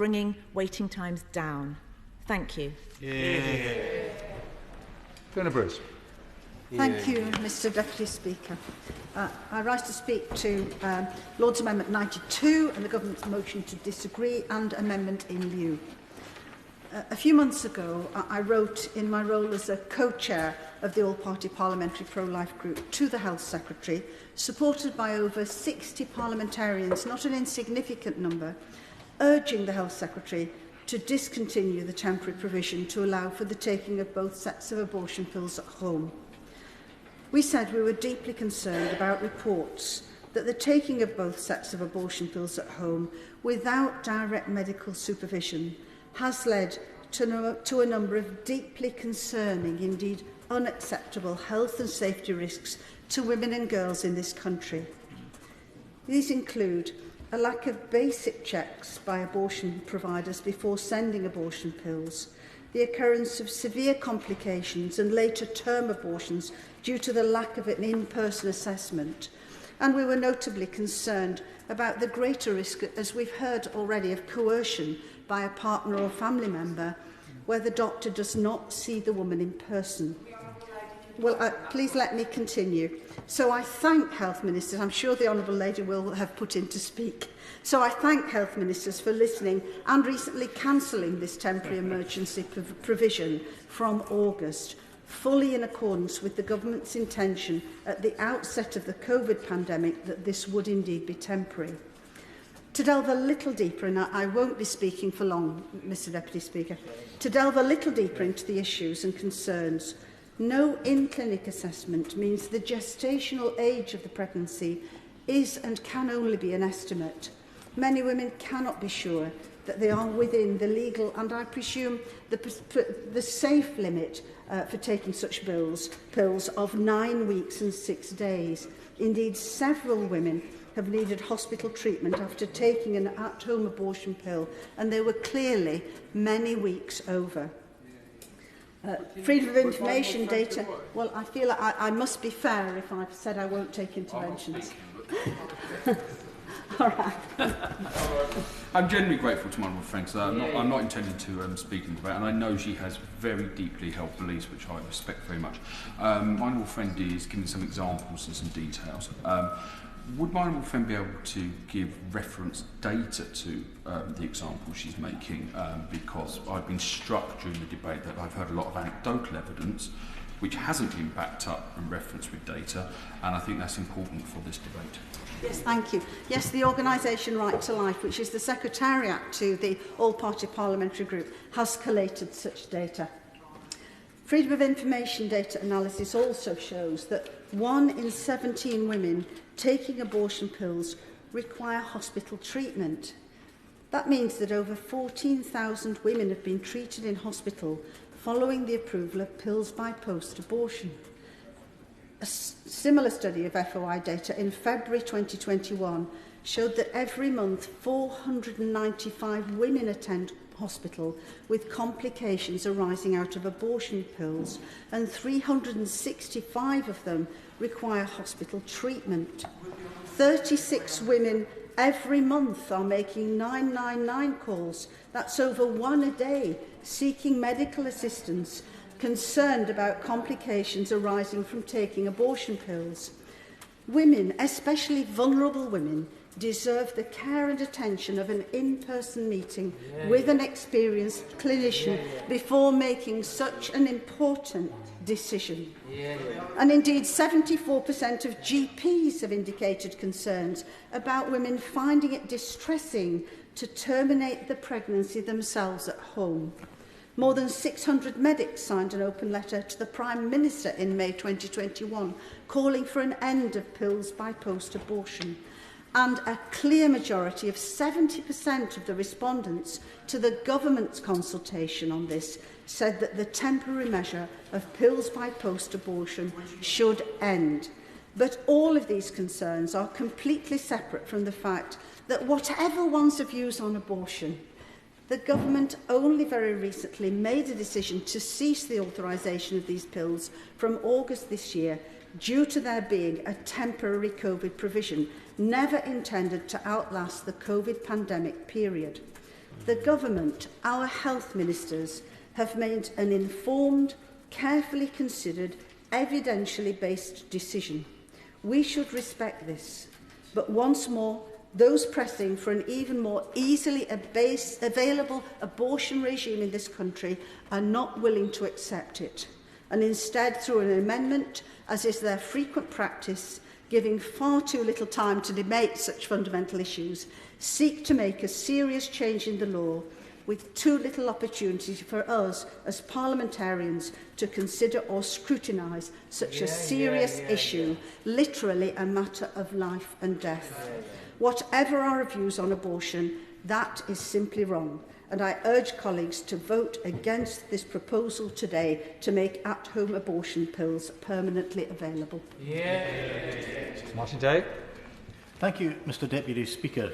bringing waiting times down. Thank you. Fiona Bruce. Thank you, Mr Deputy Speaker. I rise to speak to Lord's Amendment 92 and the Government's motion to disagree and amendment in lieu. A few months ago, I wrote in my role as a co-chair of the All-Party Parliamentary Pro-Life Group to the Health Secretary, supported by over 60 parliamentarians, not an insignificant number, urging the Health Secretary to discontinue the temporary provision to allow for the taking of both sets of abortion pills at home. We said we were deeply concerned about reports that the taking of both sets of abortion pills at home without direct medical supervision has led to a number of deeply concerning, indeed unacceptable, health and safety risks to women and girls in this country. These include a lack of basic checks by abortion providers before sending abortion pills, the occurrence of severe complications and later term abortions due to the lack of an in-person assessment. And we were notably concerned about the greater risk, as we've heard already, of coercion by a partner or family member where the doctor does not see the woman in person. Well, please let me continue. So I thank health ministers. I'm sure the Honourable Lady will have put in to speak. So I thank health ministers for listening and recently cancelling this temporary emergency provision from August, fully in accordance with the government's intention at the outset of the COVID pandemic that this would indeed be temporary. To delve a little deeper, and I won't be speaking for long, Mr Deputy Speaker, to delve a little deeper into the issues and concerns, no in-clinic assessment means the gestational age of the pregnancy is and can only be an estimate. Many women cannot be sure that they are within the legal and, I presume, the safe limit for taking such pills of 9 weeks and 6 days. Indeed, several women have needed hospital treatment after taking an at-home abortion pill, and they were clearly many weeks over. Freedom of information data. Well, I feel like I must be fair if I've said I won't take interventions. All right. I'm genuinely grateful to my honourable friend. I'm not intending to speak in debate, and I know she has very deeply held beliefs, which I respect very much. My honourable friend is giving some examples and some details. Would my honourable friend be able to give reference data to the example she's making? Because I've been struck during the debate that I've heard a lot of anecdotal evidence which hasn't been backed up and referenced with data, and I think that's important for this debate. Yes, thank you. Yes, the organisation Right to Life, which is the secretariat to the All-Party Parliamentary Group, has collated such data. Freedom of information data analysis also shows that 1 in 17 women taking abortion pills require hospital treatment. That means that over 14,000 women have been treated in hospital following the approval of pills by post-abortion. A similar study of FOI data in February 2021 showed that every month 495 women attend hospital with complications arising out of abortion pills, and 365 of them require hospital treatment. 36 women every month are making 999 calls, that's over 1 a day, seeking medical assistance, concerned about complications arising from taking abortion pills. Women, especially vulnerable women, deserve the care and attention of an in-person meeting with an experienced clinician before making such an important decision. And indeed, 74% of GPs have indicated concerns about women finding it distressing to terminate the pregnancy themselves at home. More than 600 medics signed an open letter to the Prime Minister in May 2021 calling for an end of pills by post-abortion. And a clear majority of 70% of the respondents to the government's consultation on this said that the temporary measure of pills by post-abortion should end. But all of these concerns are completely separate from the fact that whatever one's views on abortion, the government only very recently made a decision to cease the authorisation of these pills from August this year due to there being a temporary COVID provision never intended to outlast the COVID pandemic period. The government, our health ministers, have made an informed, carefully considered, evidentially based decision. We should respect this. But once more, those pressing for an even more easily available abortion regime in this country are not willing to accept it, and instead, through an amendment, as is their frequent practice, giving far too little time to debate such fundamental issues, seek to make a serious change in the law with too little opportunity for us as parliamentarians to consider or scrutinise such a serious issue, literally a matter of life and death. Whatever our views on abortion, that is simply wrong, and I urge colleagues to vote against this proposal today to make at-home abortion pills permanently available. Martin Day. Thank you, Mr Deputy Speaker.